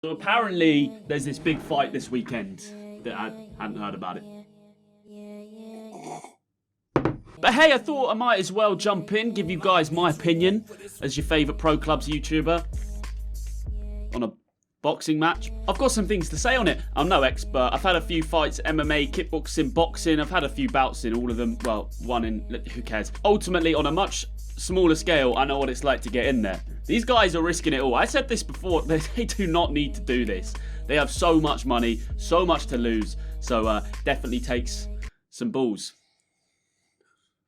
So apparently there's this big fight this weekend that I hadn't heard about it. But hey, I thought I might as well jump in, give you guys my opinion as your favourite Pro Clubs YouTuber on a boxing match. I've got some things to say on it. I'm no expert. I've had a few fights, MMA, kickboxing, boxing. I've had a few bouts in all of them. Well, one in, who cares? Ultimately, on a much smaller scale, I know what it's like to get in there. These guys are risking it all. I said this before, they do not need to do this. They have so much money, so much to lose. So definitely takes some balls.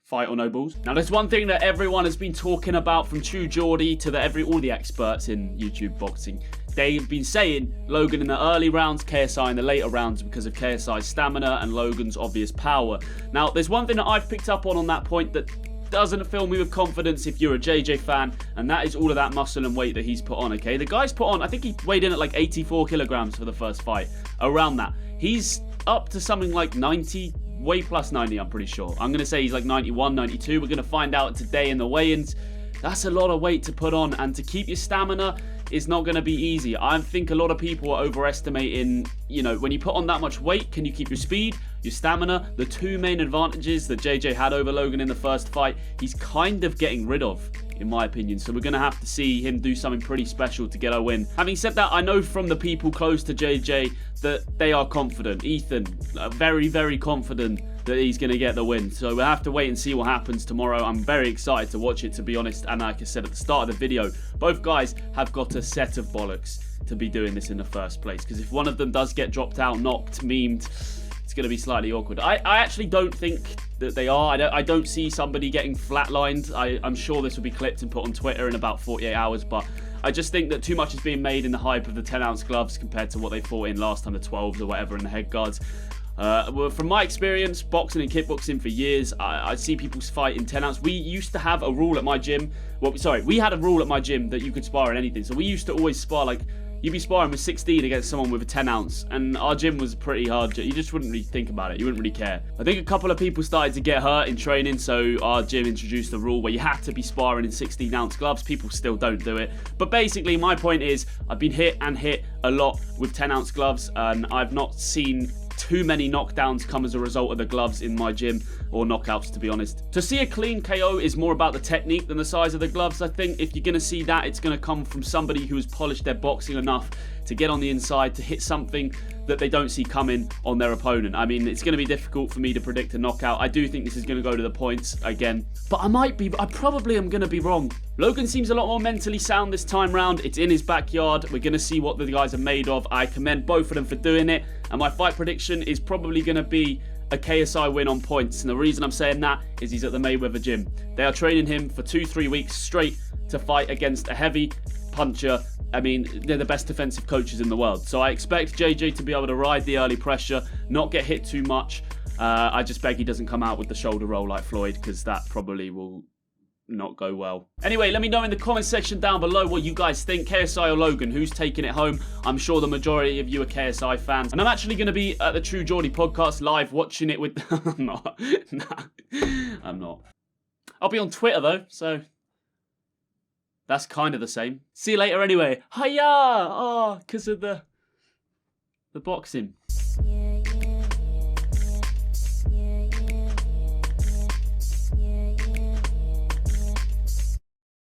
Fight or no balls. Now, there's one thing that everyone has been talking about, from True Geordie to all the experts in YouTube boxing. They've been saying Logan in the early rounds, KSI in the later rounds, because of KSI's stamina and Logan's obvious power. Now, there's one thing that I've picked up on that point that doesn't fill me with confidence if you're a JJ fan, and that is all of that muscle and weight that he's put on, okay? The guy's put on, I think he weighed in at like 84 kilograms for the first fight, around that. He's up to something like 90, way plus 90, I'm pretty sure. I'm going to say he's like 91, 92. We're going to find out today in the weigh-ins. That's a lot of weight to put on, and to keep your stamina is not going to be easy. I think a lot of people are overestimating, you know, when you put on that much weight, can you keep your speed, your stamina? The two main advantages that JJ had over Logan in the first fight, he's kind of getting rid of, in my opinion. So we're going to have to see him do something pretty special to get a win. Having said that, I know from the people close to JJ that they are confident. Ethan, very, very confident that he's going to get the win. So we'll have to wait and see what happens tomorrow. I'm very excited to watch it, to be honest. And like I said at the start of the video, both guys have got a set of bollocks to be doing this in the first place. Because if one of them does get dropped out, knocked, memed, it's going to be slightly awkward. I actually don't think that they are. I don't see somebody getting flatlined. I'm sure this will be clipped and put on Twitter in about 48 hours. But I just think that too much is being made in the hype of the 10-ounce gloves compared to what they fought in last time, the 12s or whatever, in the head guards. Well, from my experience, boxing and kickboxing for years, I see people fight in 10-ounce. We used to have a rule at my gym. Well, sorry, we had a rule at my gym that you could spar in anything. So we used to always spar, like, you'd be sparring with 16 against someone with a 10-ounce. And our gym was pretty hard. You just wouldn't really think about it. You wouldn't really care. I think a couple of people started to get hurt in training. So our gym introduced a rule where you had to be sparring in 16-ounce gloves. People still don't do it. But basically, my point is, I've been hit and hit a lot with 10-ounce gloves. And I've not seen too many knockdowns come as a result of the gloves in my gym, or knockouts, to be honest. To see a clean KO is more about the technique than the size of the gloves. I think if you're going to see that, it's going to come from somebody who has polished their boxing enough to get on the inside, to hit something that they don't see coming on their opponent. I mean, it's going to be difficult for me to predict a knockout. I do think this is going to go to the points again, but I probably am going to be wrong. Logan seems a lot more mentally sound this time round. It's in his backyard. We're going to see what the guys are made of. I commend both of them for doing it, and my fight prediction is probably going to be a KSI win on points. And the reason I'm saying that is he's at the Mayweather gym. They are training him for 2-3 weeks straight to fight against a heavy puncher. I mean, they're the best defensive coaches in the world. So I expect JJ to be able to ride the early pressure, not get hit too much. I just beg he doesn't come out with the shoulder roll like Floyd, because that probably will not go well. Anyway, let me know in the comment section down below what you guys think. KSI or Logan, who's taking it home? I'm sure the majority of you are KSI fans. And I'm actually going to be at the True Geordie podcast live watching it with... I'm not. Nah, I'm not. I'll be on Twitter though, so... that's kind of the same. See you later anyway. Hiya! Oh, because of the boxing.